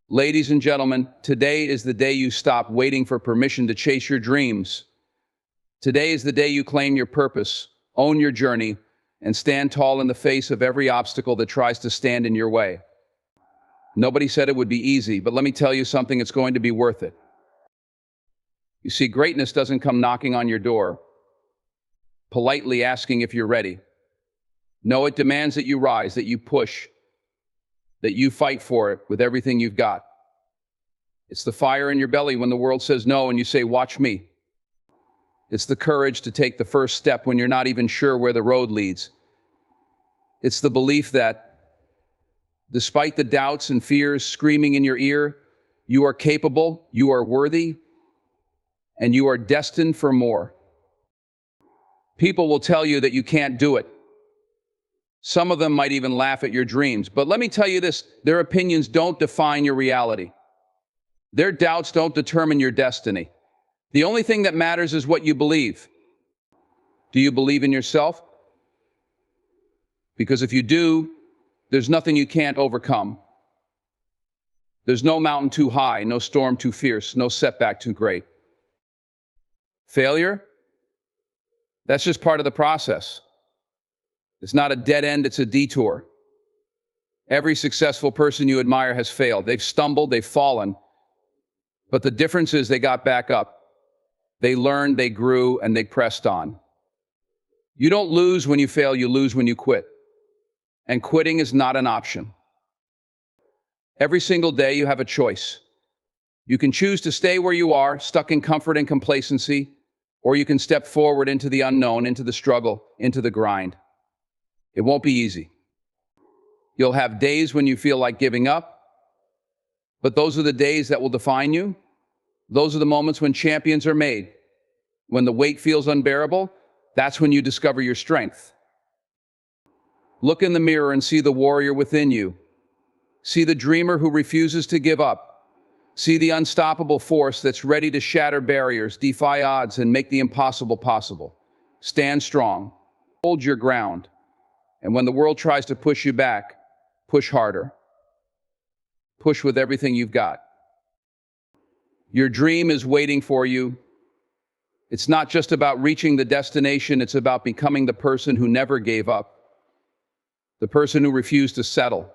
Ladies and gentlemen, today is the day you stop waiting for permission to chase your dreams. Today is the day you claim your purpose, own your journey, and stand tall in the face of every obstacle that tries to stand in your way. Nobody said it would be easy, but let me tell you something, it's going to be worth it. You see, greatness doesn't come knocking on your door, politely asking if you're ready. No, it demands that you rise, that you push, that you fight for it with everything you've got. It's the fire in your belly when the world says no and you say, "Watch me." It's the courage to take the first step when you're not even sure where the road leads. It's the belief that, despite the doubts and fears screaming in your ear, you are capable, you are worthy, and you are destined for more. People will tell you that you can't do it. Some of them might even laugh at your dreams. But let me tell you this, their opinions don't define your reality. Their doubts don't determine your destiny. The only thing that matters is what you believe. Do you believe in yourself? Because if you do, there's nothing you can't overcome. There's no mountain too high, no storm too fierce, no setback too great. Failure? That's just part of the process. It's not a dead end, it's a detour. Every successful person you admire has failed. They've stumbled, they've fallen. But the difference is they got back up. They learned, they grew, and they pressed on. You don't lose when you fail, you lose when you quit. And quitting is not an option. Every single day you have a choice. You can choose to stay where you are, stuck in comfort and complacency, or you can step forward into the unknown, into the struggle, into the grind. It won't be easy. You'll have days when you feel like giving up, but those are the days that will define you. Those are the moments when champions are made. When the weight feels unbearable, that's when you discover your strength. Look in the mirror and see the warrior within you. See the dreamer who refuses to give up. See the unstoppable force that's ready to shatter barriers, defy odds, and make the impossible possible. Stand strong. Hold your ground. And when the world tries to push you back, push harder. Push with everything you've got. Your dream is waiting for you. It's not just about reaching the destination, it's about becoming the person who never gave up. The person who refused to settle.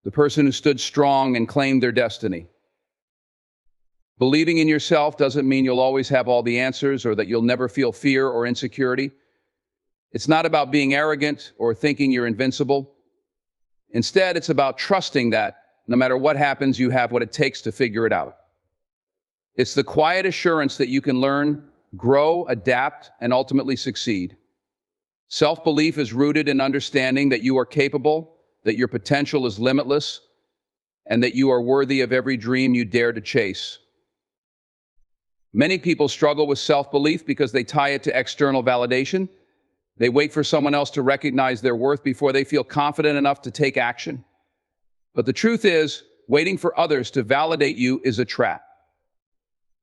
The person who stood strong and claimed their destiny. Believing in yourself doesn't mean you'll always have all the answers or that you'll never feel fear or insecurity. It's not about being arrogant or thinking you're invincible. Instead, it's about trusting that no matter what happens, you have what it takes to figure it out. It's the quiet assurance that you can learn, grow, adapt, and ultimately succeed. Self-belief is rooted in understanding that you are capable, that your potential is limitless, and that you are worthy of every dream you dare to chase. Many people struggle with self-belief because they tie it to external validation. They wait for someone else to recognize their worth before they feel confident enough to take action. But the truth is, waiting for others to validate you is a trap.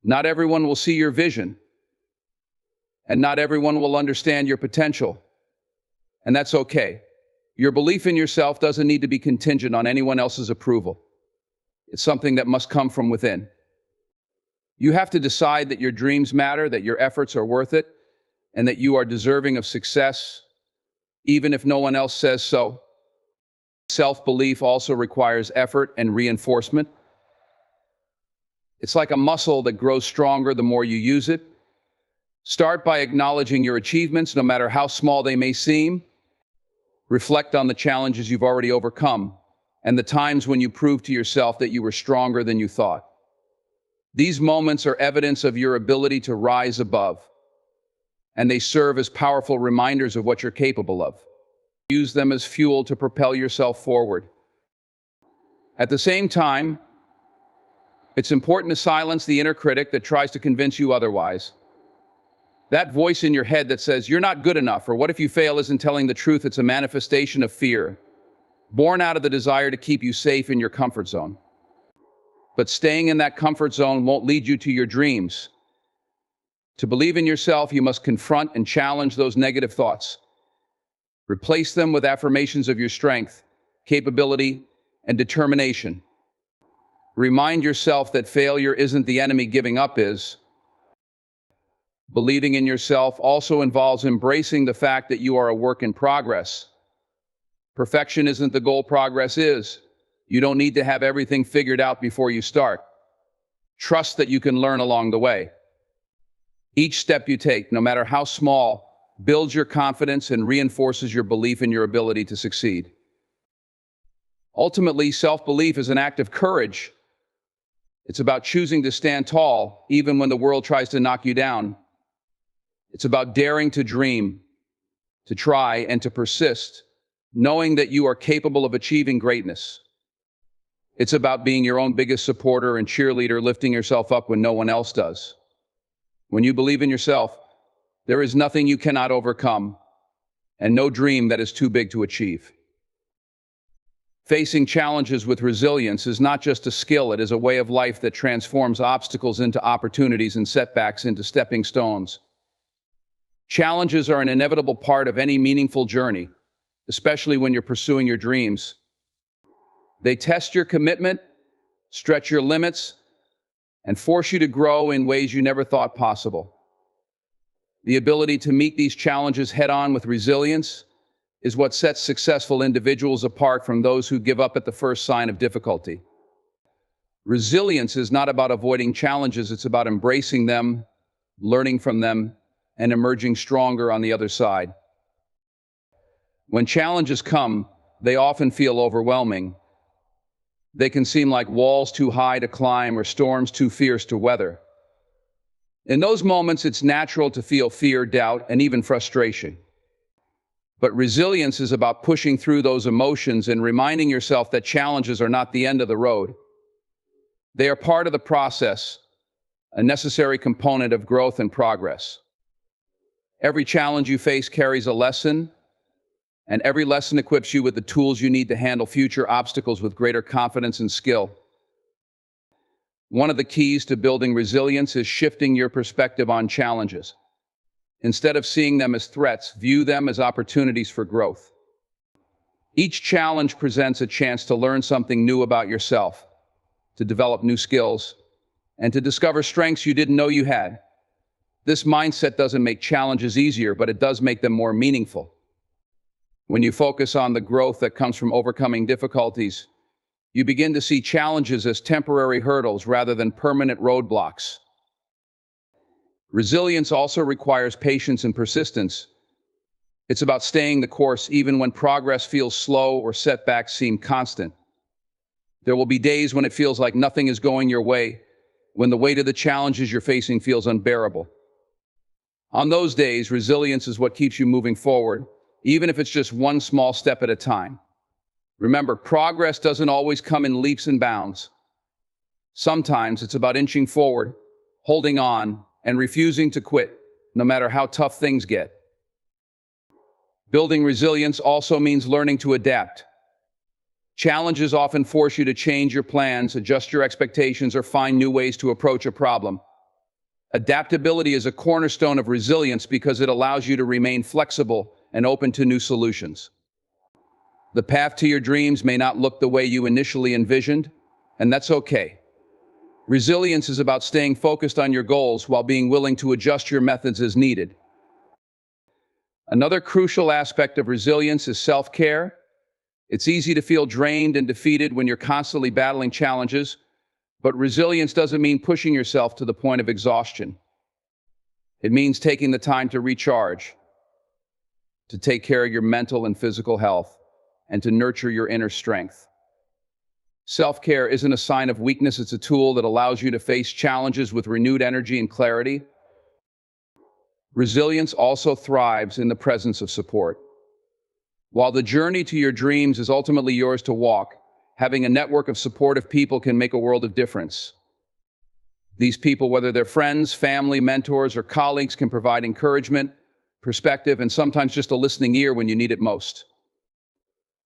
Not everyone will see your vision, and not everyone will understand your potential. And that's okay. Your belief in yourself doesn't need to be contingent on anyone else's approval. It's something that must come from within. You have to decide that your dreams matter, that your efforts are worth it, and that you are deserving of success, even if no one else says so. Self-belief also requires effort and reinforcement. It's like a muscle that grows stronger the more you use it. Start by acknowledging your achievements, no matter how small they may seem. Reflect on the challenges you've already overcome and the times when you proved to yourself that you were stronger than you thought. These moments are evidence of your ability to rise above, and they serve as powerful reminders of what you're capable of. Use them as fuel to propel yourself forward. At the same time, it's important to silence the inner critic that tries to convince you otherwise. That voice in your head that says, "You're not good enough," or "What if you fail?" isn't telling the truth, it's a manifestation of fear, born out of the desire to keep you safe in your comfort zone. But staying in that comfort zone won't lead you to your dreams. To believe in yourself, you must confront and challenge those negative thoughts. Replace them with affirmations of your strength, capability, and determination. Remind yourself that failure isn't the enemy, giving up is. Believing in yourself also involves embracing the fact that you are a work in progress. Perfection isn't the goal, progress is. You don't need to have everything figured out before you start. Trust that you can learn along the way. Each step you take, no matter how small, builds your confidence and reinforces your belief in your ability to succeed. Ultimately, self-belief is an act of courage. It's about choosing to stand tall, even when the world tries to knock you down. It's about daring to dream, to try, and to persist, knowing that you are capable of achieving greatness. It's about being your own biggest supporter and cheerleader, lifting yourself up when no one else does. When you believe in yourself, there is nothing you cannot overcome, and no dream that is too big to achieve. Facing challenges with resilience is not just a skill, it is a way of life that transforms obstacles into opportunities and setbacks into stepping stones. Challenges are an inevitable part of any meaningful journey, especially when you're pursuing your dreams. They test your commitment, stretch your limits, and force you to grow in ways you never thought possible. The ability to meet these challenges head-on with resilience is what sets successful individuals apart from those who give up at the first sign of difficulty. Resilience is not about avoiding challenges, it's about embracing them, learning from them, and emerging stronger on the other side. When challenges come, they often feel overwhelming. They can seem like walls too high to climb or storms too fierce to weather. In those moments, it's natural to feel fear, doubt, and even frustration. But resilience is about pushing through those emotions and reminding yourself that challenges are not the end of the road. They are part of the process, a necessary component of growth and progress. Every challenge you face carries a lesson, and every lesson equips you with the tools you need to handle future obstacles with greater confidence and skill. One of the keys to building resilience is shifting your perspective on challenges. Instead of seeing them as threats, view them as opportunities for growth. Each challenge presents a chance to learn something new about yourself, to develop new skills, and to discover strengths you didn't know you had. This mindset doesn't make challenges easier, but it does make them more meaningful. When you focus on the growth that comes from overcoming difficulties, you begin to see challenges as temporary hurdles rather than permanent roadblocks. Resilience also requires patience and persistence. It's about staying the course even when progress feels slow or setbacks seem constant. There will be days when it feels like nothing is going your way, when the weight of the challenges you're facing feels unbearable. On those days, resilience is what keeps you moving forward, even if it's just one small step at a time. Remember, progress doesn't always come in leaps and bounds. Sometimes it's about inching forward, holding on, and refusing to quit, no matter how tough things get. Building resilience also means learning to adapt. Challenges often force you to change your plans, adjust your expectations, or find new ways to approach a problem. Adaptability is a cornerstone of resilience because it allows you to remain flexible and open to new solutions. The path to your dreams may not look the way you initially envisioned, and that's okay. Resilience is about staying focused on your goals while being willing to adjust your methods as needed. Another crucial aspect of resilience is self-care. It's easy to feel drained and defeated when you're constantly battling challenges, but resilience doesn't mean pushing yourself to the point of exhaustion. It means taking the time to recharge, to take care of your mental and physical health, and to nurture your inner strength. Self-care isn't a sign of weakness, it's a tool that allows you to face challenges with renewed energy and clarity. Resilience also thrives in the presence of support. While the journey to your dreams is ultimately yours to walk, having a network of supportive people can make a world of difference. These people, whether they're friends, family, mentors, or colleagues, can provide encouragement, perspective, and sometimes just a listening ear when you need it most.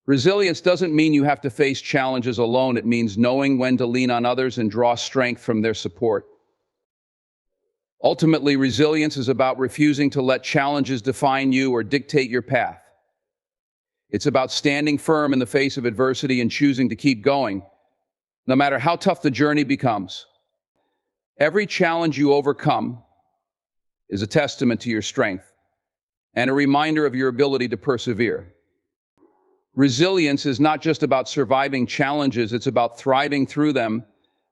Resilience doesn't mean you have to face challenges alone. It means knowing when to lean on others and draw strength from their support. Ultimately, resilience is about refusing to let challenges define you or dictate your path. It's about standing firm in the face of adversity and choosing to keep going, no matter how tough the journey becomes. Every challenge you overcome is a testament to your strength and a reminder of your ability to persevere. Resilience is not just about surviving challenges, it's about thriving through them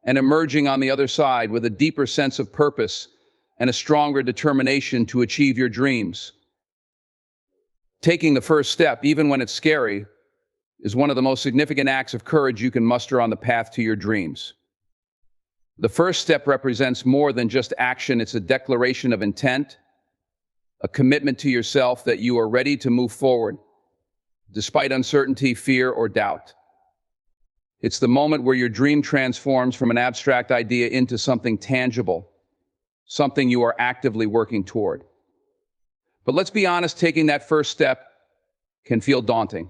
and emerging on the other side with a deeper sense of purpose and a stronger determination to achieve your dreams. Taking the first step, even when it's scary, is one of the most significant acts of courage you can muster on the path to your dreams. The first step represents more than just action, it's a declaration of intent, a commitment to yourself that you are ready to move forward, despite uncertainty, fear, or doubt. It's the moment where your dream transforms from an abstract idea into something tangible, something you are actively working toward. But let's be honest, taking that first step can feel daunting.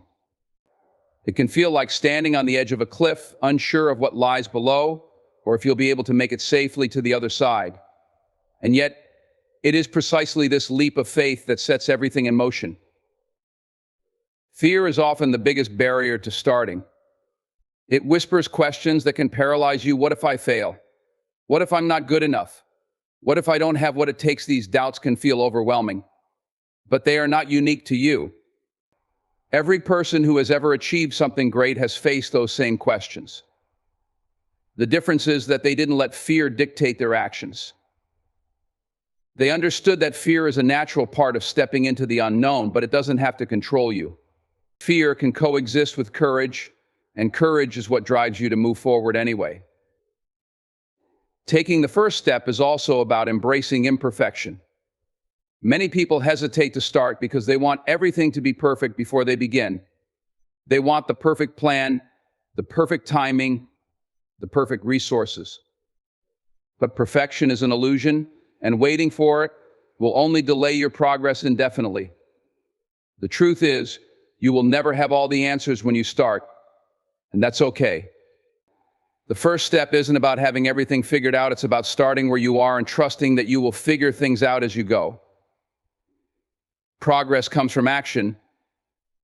It can feel like standing on the edge of a cliff, unsure of what lies below, or if you'll be able to make it safely to the other side. And yet, it is precisely this leap of faith that sets everything in motion. Fear is often the biggest barrier to starting. It whispers questions that can paralyze you. What if I fail? What if I'm not good enough? What if I don't have what it takes? These doubts can feel overwhelming, but they are not unique to you. Every person who has ever achieved something great has faced those same questions. The difference is that they didn't let fear dictate their actions. They understood that fear is a natural part of stepping into the unknown, but it doesn't have to control you. Fear can coexist with courage, and courage is what drives you to move forward anyway. Taking the first step is also about embracing imperfection. Many people hesitate to start because they want everything to be perfect before they begin. They want the perfect plan, the perfect timing, the perfect resources. But perfection is an illusion, and waiting for it will only delay your progress indefinitely. The truth is, you will never have all the answers when you start, and that's okay. The first step isn't about having everything figured out, it's about starting where you are and trusting that you will figure things out as you go. Progress comes from action,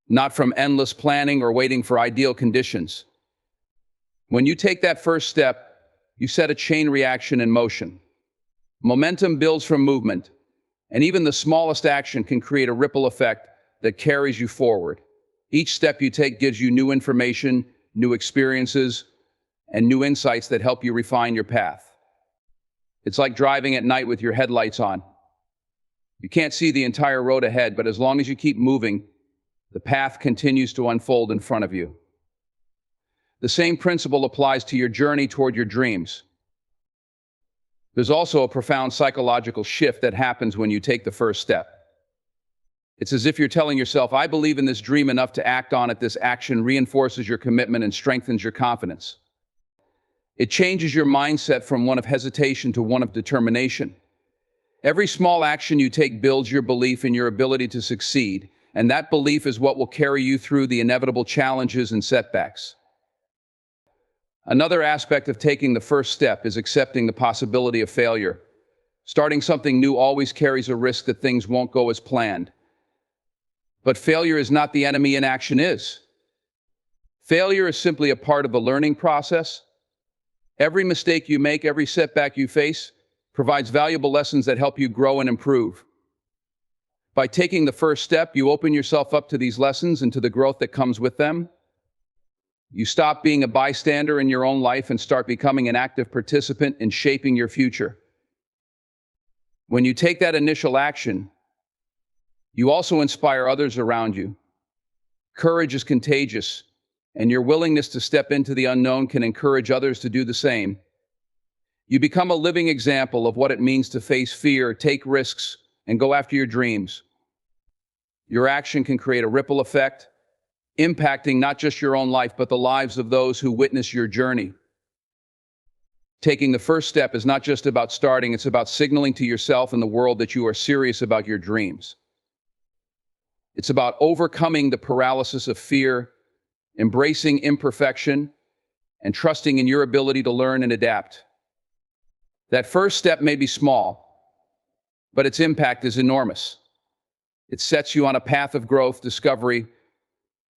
not from endless planning or waiting for ideal conditions. When you take that first step, you set a chain reaction in motion. Momentum builds from movement, and even the smallest action can create a ripple effect that carries you forward. Each step you take gives you new information, new experiences, and new insights that help you refine your path. It's like driving at night with your headlights on. You can't see the entire road ahead, but as long as you keep moving, the path continues to unfold in front of you. The same principle applies to your journey toward your dreams. There's also a profound psychological shift that happens when you take the first step. It's as if you're telling yourself, I believe in this dream enough to act on it. This action reinforces your commitment and strengthens your confidence. It changes your mindset from one of hesitation to one of determination. Every small action you take builds your belief in your ability to succeed, and that belief is what will carry you through the inevitable challenges and setbacks. Another aspect of taking the first step is accepting the possibility of failure. Starting something new always carries a risk that things won't go as planned. But failure is not the enemy, inaction is. Failure is simply a part of the learning process. Every mistake you make, every setback you face, provides valuable lessons that help you grow and improve. By taking the first step, you open yourself up to these lessons and to the growth that comes with them. You stop being a bystander in your own life and start becoming an active participant in shaping your future. When you take that initial action, you also inspire others around you. Courage is contagious, and your willingness to step into the unknown can encourage others to do the same. You become a living example of what it means to face fear, take risks, and go after your dreams. Your action can create a ripple effect, impacting not just your own life, but the lives of those who witness your journey. Taking the first step is not just about starting, it's about signaling to yourself and the world that you are serious about your dreams. It's about overcoming the paralysis of fear, embracing imperfection, and trusting in your ability to learn and adapt. That first step may be small, but its impact is enormous. It sets you on a path of growth, discovery,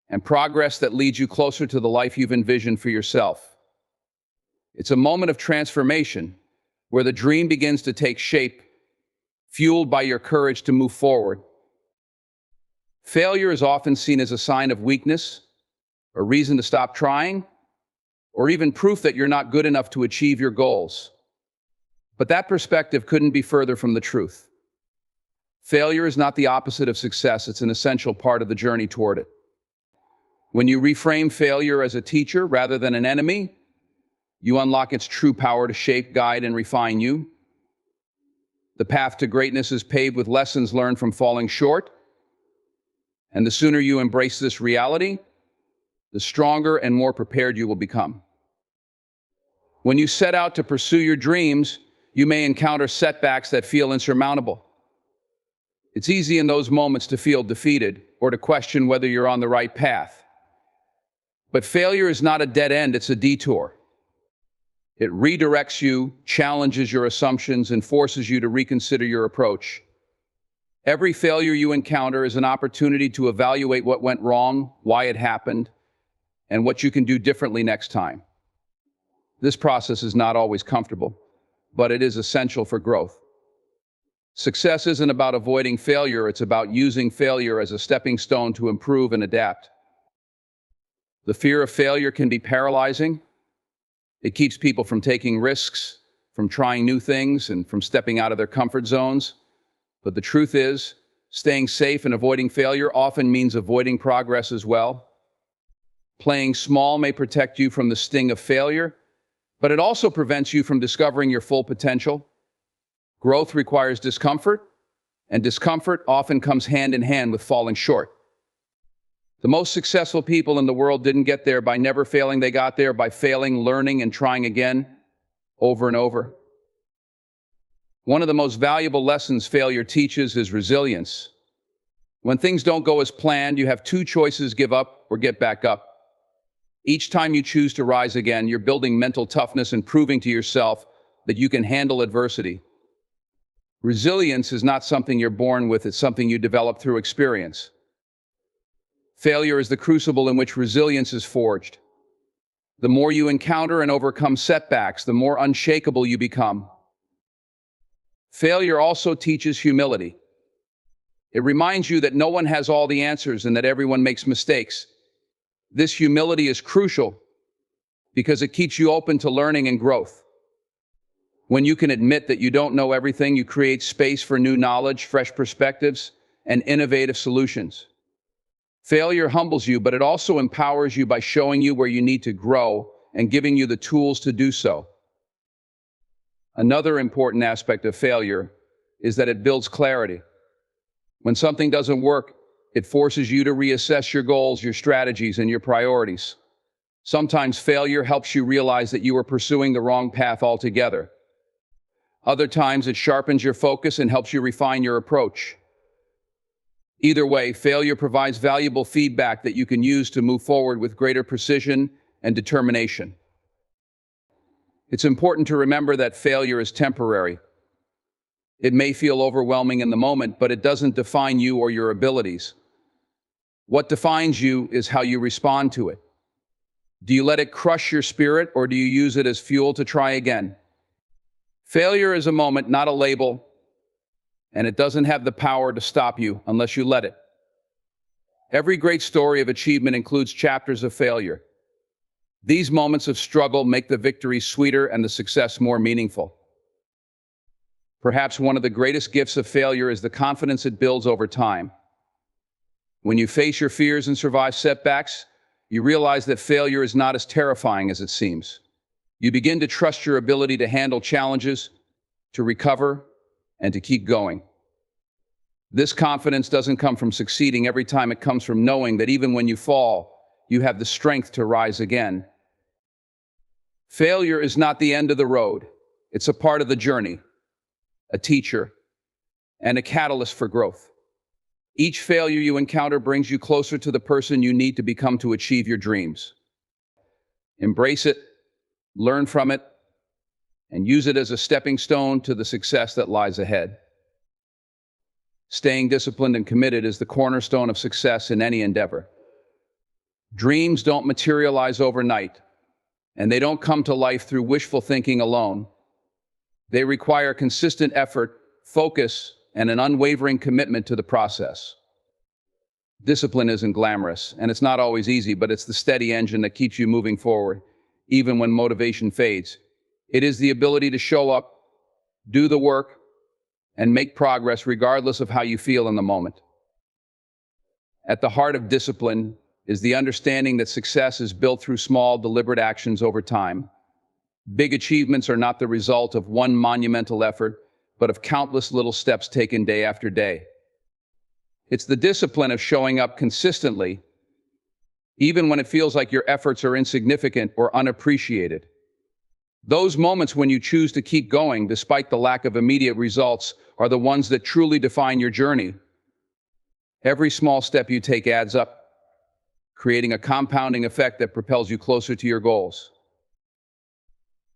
and progress that leads you closer to the life you've envisioned for yourself. It's a moment of transformation where the dream begins to take shape, fueled by your courage to move forward. Failure is often seen as a sign of weakness, a reason to stop trying, or even proof that you're not good enough to achieve your goals. But that perspective couldn't be further from the truth. Failure is not the opposite of success, it's an essential part of the journey toward it. When you reframe failure as a teacher rather than an enemy, you unlock its true power to shape, guide, and refine you. The path to greatness is paved with lessons learned from falling short, and the sooner you embrace this reality, the stronger and more prepared you will become. When you set out to pursue your dreams, you may encounter setbacks that feel insurmountable. It's easy in those moments to feel defeated or to question whether you're on the right path. But failure is not a dead end, it's a detour. It redirects you, challenges your assumptions, and forces you to reconsider your approach. Every failure you encounter is an opportunity to evaluate what went wrong, why it happened, and what you can do differently next time. This process is not always comfortable, but it is essential for growth. Success isn't about avoiding failure, it's about using failure as a stepping stone to improve and adapt. The fear of failure can be paralyzing. It keeps people from taking risks, from trying new things, and from stepping out of their comfort zones. But the truth is, staying safe and avoiding failure often means avoiding progress as well. Playing small may protect you from the sting of failure, but it also prevents you from discovering your full potential. Growth requires discomfort, and discomfort often comes hand in hand with falling short. The most successful people in the world didn't get there by never failing, they got there by failing, learning, and trying again, over and over. One of the most valuable lessons failure teaches is resilience. When things don't go as planned, you have two choices: give up or get back up. Each time you choose to rise again, you're building mental toughness and proving to yourself that you can handle adversity. Resilience is not something you're born with, it's something you develop through experience. Failure is the crucible in which resilience is forged. The more you encounter and overcome setbacks, the more unshakable you become. Failure also teaches humility. It reminds you that no one has all the answers and that everyone makes mistakes. This humility is crucial because it keeps you open to learning and growth. When you can admit that you don't know everything, you create space for new knowledge, fresh perspectives, and innovative solutions. Failure humbles you, but it also empowers you by showing you where you need to grow and giving you the tools to do so. Another important aspect of failure is that it builds clarity. When something doesn't work, it forces you to reassess your goals, your strategies, and your priorities. Sometimes failure helps you realize that you are pursuing the wrong path altogether. Other times it sharpens your focus and helps you refine your approach. Either way, failure provides valuable feedback that you can use to move forward with greater precision and determination. It's important to remember that failure is temporary. It may feel overwhelming in the moment, but it doesn't define you or your abilities. What defines you is how you respond to it. Do you let it crush your spirit, or do you use it as fuel to try again? Failure is a moment, not a label, and it doesn't have the power to stop you unless you let it. Every great story of achievement includes chapters of failure. These moments of struggle make the victory sweeter and the success more meaningful. Perhaps one of the greatest gifts of failure is the confidence it builds over time. When you face your fears and survive setbacks, you realize that failure is not as terrifying as it seems. You begin to trust your ability to handle challenges, to recover, and to keep going. This confidence doesn't come from succeeding every time, it comes from knowing that even when you fall, you have the strength to rise again. Failure is not the end of the road. It's a part of the journey, a teacher, and a catalyst for growth. Each failure you encounter brings you closer to the person you need to become to achieve your dreams. Embrace it, learn from it, and use it as a stepping stone to the success that lies ahead. Staying disciplined and committed is the cornerstone of success in any endeavor. Dreams don't materialize overnight. And they don't come to life through wishful thinking alone. They require consistent effort, focus, and an unwavering commitment to the process. Discipline isn't glamorous, and it's not always easy, but it's the steady engine that keeps you moving forward, even when motivation fades. It is the ability to show up, do the work, and make progress regardless of how you feel in the moment. At the heart of discipline is the understanding that success is built through small, deliberate actions over time. Big achievements are not the result of one monumental effort, but of countless little steps taken day after day. It's the discipline of showing up consistently, even when it feels like your efforts are insignificant or unappreciated. Those moments when you choose to keep going despite the lack of immediate results are the ones that truly define your journey. Every small step you take adds up, creating a compounding effect that propels you closer to your goals.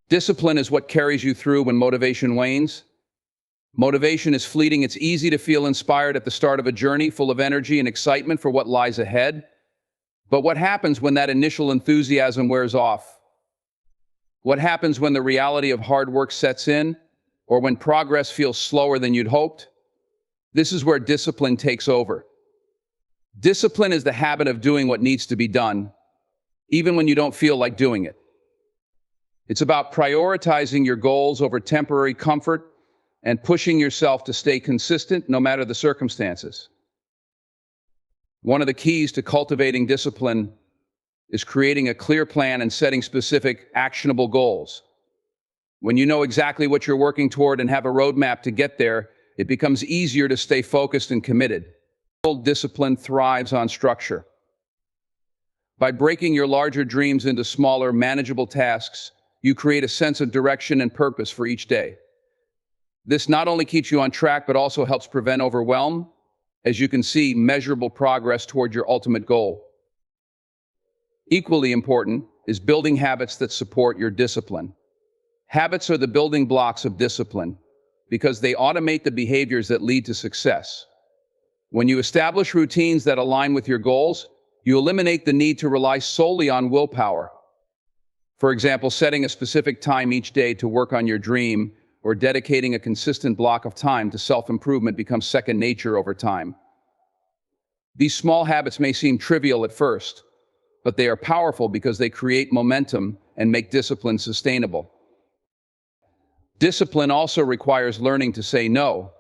Discipline is what carries you through when motivation wanes. Motivation is fleeting. It's easy to feel inspired at the start of a journey, full of energy and excitement for what lies ahead. But what happens when that initial enthusiasm wears off? What happens when the reality of hard work sets in, or when progress feels slower than you'd hoped? This is where discipline takes over. Discipline is the habit of doing what needs to be done, even when you don't feel like doing it. It's about prioritizing your goals over temporary comfort and pushing yourself to stay consistent no matter the circumstances. One of the keys to cultivating discipline is creating a clear plan and setting specific, actionable goals. When you know exactly what you're working toward and have a roadmap to get there, it becomes easier to stay focused and committed. Discipline thrives on structure. By breaking your larger dreams into smaller, manageable tasks, you create a sense of direction and purpose for each day. This not only keeps you on track, but also helps prevent overwhelm, as you can see measurable progress toward your ultimate goal. Equally important is building habits that support your discipline. Habits are the building blocks of discipline because they automate the behaviors that lead to success. When you establish routines that align with your goals, you eliminate the need to rely solely on willpower. For example, setting a specific time each day to work on your dream or dedicating a consistent block of time to self-improvement becomes second nature over time. These small habits may seem trivial at first, but they are powerful because they create momentum and make discipline sustainable. Discipline also requires learning to say no.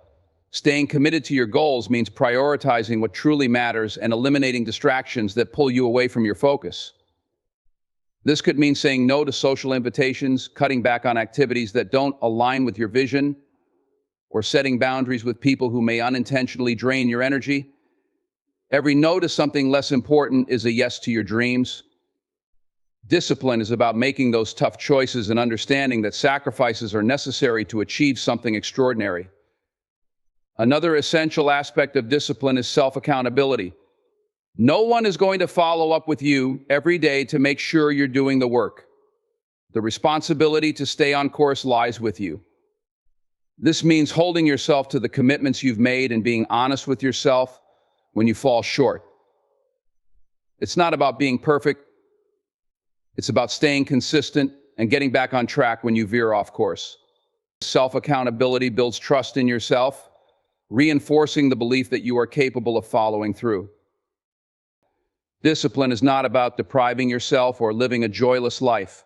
Staying committed to your goals means prioritizing what truly matters and eliminating distractions that pull you away from your focus. This could mean saying no to social invitations, cutting back on activities that don't align with your vision, or setting boundaries with people who may unintentionally drain your energy. Every no to something less important is a yes to your dreams. Discipline is about making those tough choices and understanding that sacrifices are necessary to achieve something extraordinary. Another essential aspect of discipline is self-accountability. No one is going to follow up with you every day to make sure you're doing the work. The responsibility to stay on course lies with you. This means holding yourself to the commitments you've made and being honest with yourself when you fall short. It's not about being perfect. It's about staying consistent and getting back on track when you veer off course. Self-accountability builds trust in yourself, reinforcing the belief that you are capable of following through. Discipline is not about depriving yourself or living a joyless life.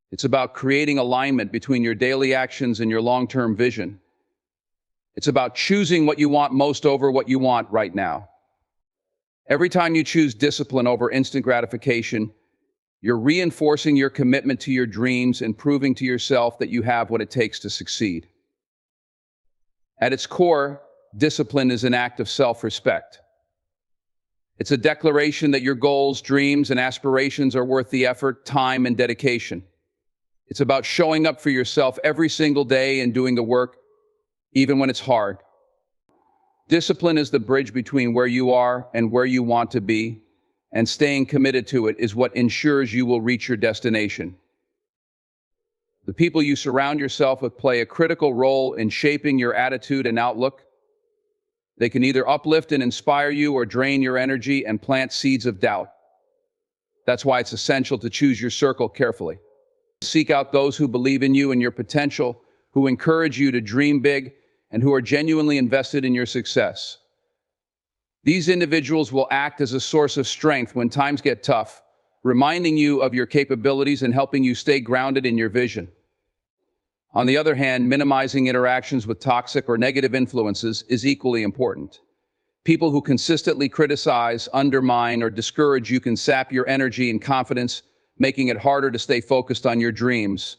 It's about creating alignment between your daily actions and your long-term vision. It's about choosing what you want most over what you want right now. Every time you choose discipline over instant gratification, you're reinforcing your commitment to your dreams and proving to yourself that you have what it takes to succeed. At its core, discipline is an act of self-respect. It's a declaration that your goals, dreams, and aspirations are worth the effort, time, and dedication. It's about showing up for yourself every single day and doing the work, even when it's hard. Discipline is the bridge between where you are and where you want to be, and staying committed to it is what ensures you will reach your destination. The people you surround yourself with play a critical role in shaping your attitude and outlook. They can either uplift and inspire you or drain your energy and plant seeds of doubt. That's why it's essential to choose your circle carefully. Seek out those who believe in you and your potential, who encourage you to dream big, and who are genuinely invested in your success. These individuals will act as a source of strength when times get tough, reminding you of your capabilities and helping you stay grounded in your vision. On the other hand, minimizing interactions with toxic or negative influences is equally important. People who consistently criticize, undermine, or discourage you can sap your energy and confidence, making it harder to stay focused on your dreams.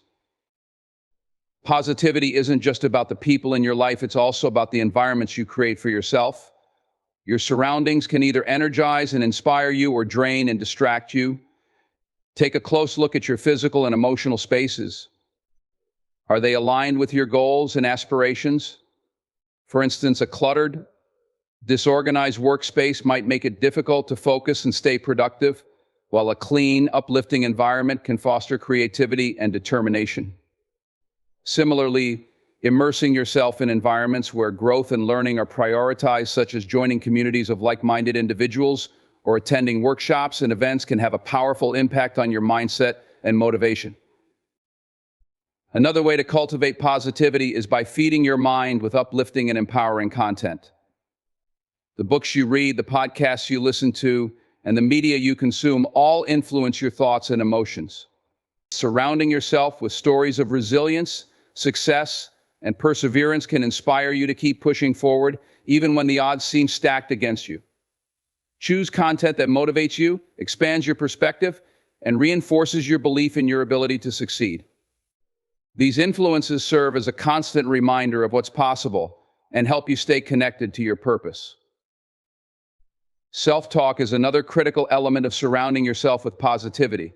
Positivity isn't just about the people in your life, it's also about the environments you create for yourself. Your surroundings can either energize and inspire you or drain and distract you. Take a close look at your physical and emotional spaces. Are they aligned with your goals and aspirations? For instance, a cluttered, disorganized workspace might make it difficult to focus and stay productive, while a clean, uplifting environment can foster creativity and determination. Similarly, immersing yourself in environments where growth and learning are prioritized, such as joining communities of like-minded individuals or attending workshops and events, can have a powerful impact on your mindset and motivation. Another way to cultivate positivity is by feeding your mind with uplifting and empowering content. The books you read, the podcasts you listen to, and the media you consume all influence your thoughts and emotions. Surrounding yourself with stories of resilience, success, and perseverance can inspire you to keep pushing forward, even when the odds seem stacked against you. Choose content that motivates you, expands your perspective, and reinforces your belief in your ability to succeed. These influences serve as a constant reminder of what's possible and help you stay connected to your purpose. Self-talk is another critical element of surrounding yourself with positivity.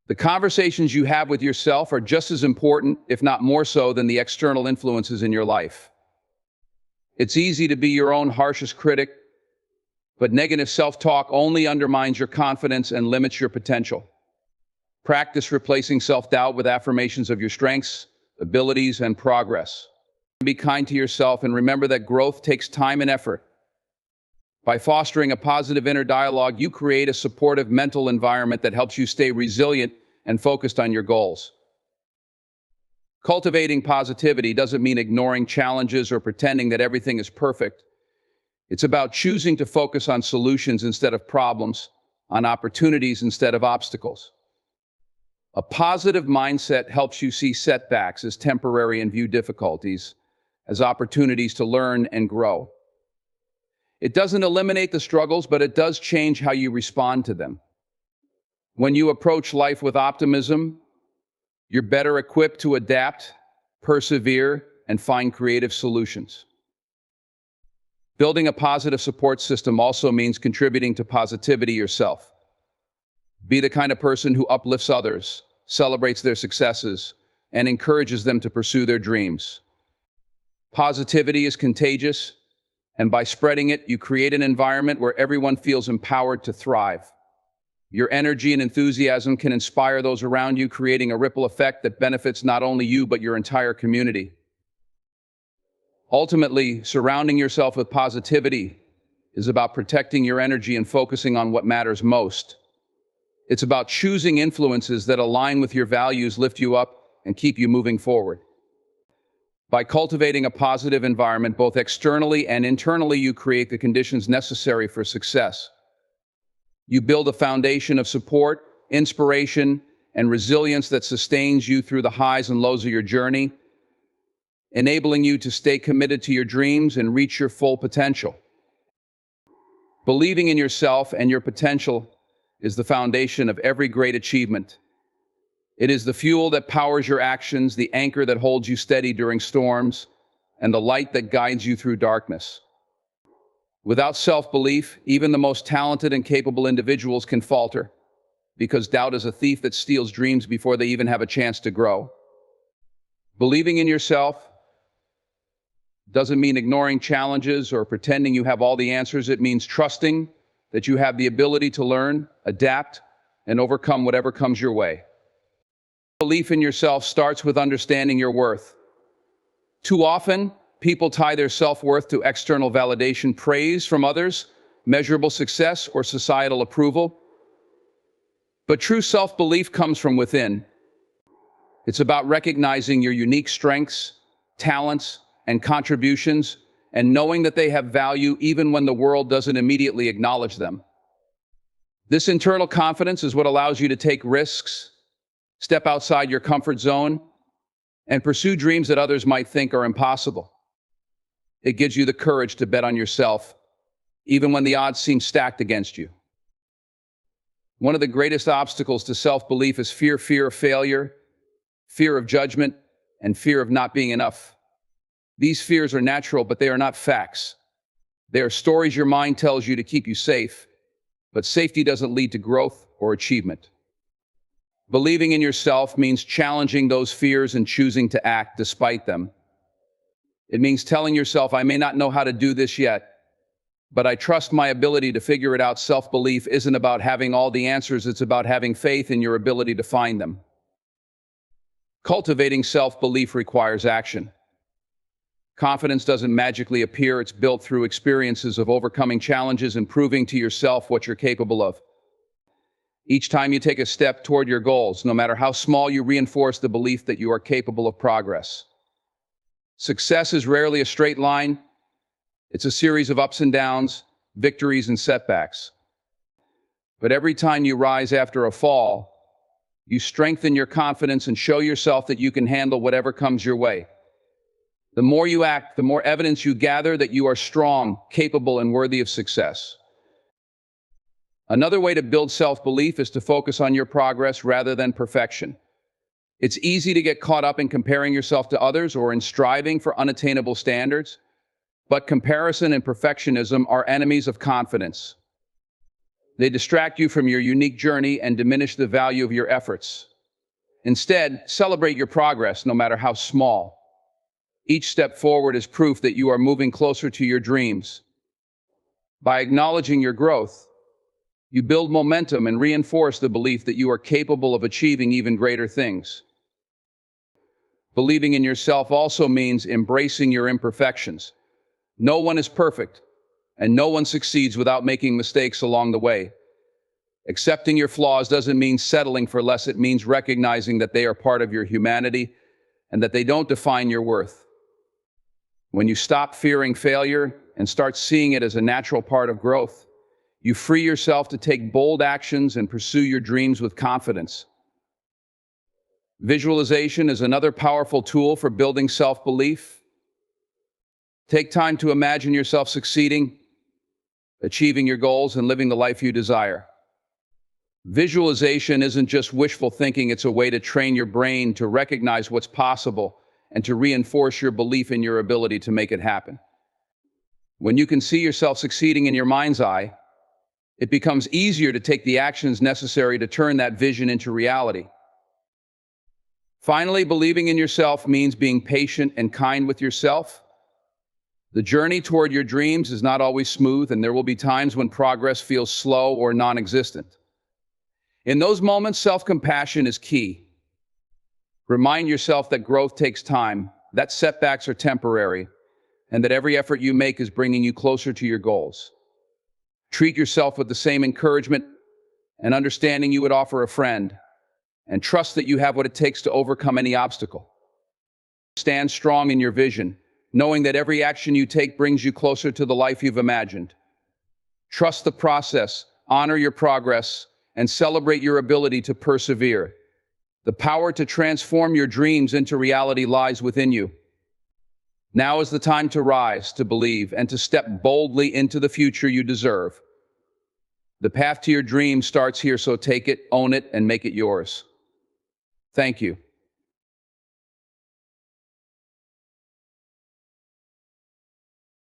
The conversations you have with yourself are just as important, if not more so, than the external influences in your life. It's easy to be your own harshest critic, but negative self-talk only undermines your confidence and limits your potential. Practice replacing self-doubt with affirmations of your strengths, abilities, and progress. Be kind to yourself and remember that growth takes time and effort. By fostering a positive inner dialogue, you create a supportive mental environment that helps you stay resilient and focused on your goals. Cultivating positivity doesn't mean ignoring challenges or pretending that everything is perfect. It's about choosing to focus on solutions instead of problems, on opportunities instead of obstacles. A positive mindset helps you see setbacks as temporary and view difficulties as opportunities to learn and grow. It doesn't eliminate the struggles, but it does change how you respond to them. When you approach life with optimism, you're better equipped to adapt, persevere, and find creative solutions. Building a positive support system also means contributing to positivity yourself. Be the kind of person who uplifts others, celebrates their successes, and encourages them to pursue their dreams. Positivity is contagious, and by spreading it, you create an environment where everyone feels empowered to thrive. Your energy and enthusiasm can inspire those around you, creating a ripple effect that benefits not only you, but your entire community. Ultimately, surrounding yourself with positivity is about protecting your energy and focusing on what matters most. It's about choosing influences that align with your values, lift you up, and keep you moving forward. By cultivating a positive environment, both externally and internally, you create the conditions necessary for success. You build a foundation of support, inspiration, and resilience that sustains you through the highs and lows of your journey, enabling you to stay committed to your dreams and reach your full potential. Believing in yourself and your potential is the foundation of every great achievement. It is the fuel that powers your actions, the anchor that holds you steady during storms, and the light that guides you through darkness. Without self-belief, even the most talented and capable individuals can falter, because doubt is a thief that steals dreams before they even have a chance to grow. Believing in yourself doesn't mean ignoring challenges or pretending you have all the answers. It means trusting that you have the ability to learn, adapt, and overcome whatever comes your way. Belief in yourself starts with understanding your worth. Too often, people tie their self-worth to external validation, praise from others, measurable success, or societal approval. But true self-belief comes from within. It's about recognizing your unique strengths, talents, and contributions, and knowing that they have value even when the world doesn't immediately acknowledge them. This internal confidence is what allows you to take risks, step outside your comfort zone, and pursue dreams that others might think are impossible. It gives you the courage to bet on yourself, even when the odds seem stacked against you. One of the greatest obstacles to self-belief is fear of failure, fear of judgment, and fear of not being enough. These fears are natural, but they are not facts. They are stories your mind tells you to keep you safe, but safety doesn't lead to growth or achievement. Believing in yourself means challenging those fears and choosing to act despite them. It means telling yourself, I may not know how to do this yet, but I trust my ability to figure it out. Self-belief isn't about having all the answers, it's about having faith in your ability to find them. Cultivating self-belief requires action. Confidence doesn't magically appear, it's built through experiences of overcoming challenges and proving to yourself what you're capable of. Each time you take a step toward your goals, no matter how small, you reinforce the belief that you are capable of progress. Success is rarely a straight line. It's a series of ups and downs, victories and setbacks. But every time you rise after a fall, you strengthen your confidence and show yourself that you can handle whatever comes your way. The more you act, the more evidence you gather that you are strong, capable, and worthy of success. Another way to build self-belief is to focus on your progress rather than perfection. It's easy to get caught up in comparing yourself to others or in striving for unattainable standards, but comparison and perfectionism are enemies of confidence. They distract you from your unique journey and diminish the value of your efforts. Instead, celebrate your progress, no matter how small. Each step forward is proof that you are moving closer to your dreams. By acknowledging your growth, you build momentum and reinforce the belief that you are capable of achieving even greater things. Believing in yourself also means embracing your imperfections. No one is perfect, and no one succeeds without making mistakes along the way. Accepting your flaws doesn't mean settling for less, it means recognizing that they are part of your humanity and that they don't define your worth. When you stop fearing failure and start seeing it as a natural part of growth, you free yourself to take bold actions and pursue your dreams with confidence. Visualization is another powerful tool for building self-belief. Take time to imagine yourself succeeding, achieving your goals, and living the life you desire. Visualization isn't just wishful thinking, it's a way to train your brain to recognize what's possible and to reinforce your belief in your ability to make it happen. When you can see yourself succeeding in your mind's eye, it becomes easier to take the actions necessary to turn that vision into reality. Finally, believing in yourself means being patient and kind with yourself. The journey toward your dreams is not always smooth, and there will be times when progress feels slow or non-existent. In those moments, self-compassion is key. Remind yourself that growth takes time, that setbacks are temporary, and that every effort you make is bringing you closer to your goals. Treat yourself with the same encouragement and understanding you would offer a friend, and trust that you have what it takes to overcome any obstacle. Stand strong in your vision, knowing that every action you take brings you closer to the life you've imagined. Trust the process, honor your progress, and celebrate your ability to persevere. The power to transform your dreams into reality lies within you. Now is the time to rise, to believe, and to step boldly into the future you deserve. The path to your dreams starts here, so take it, own it, and make it yours. Thank you.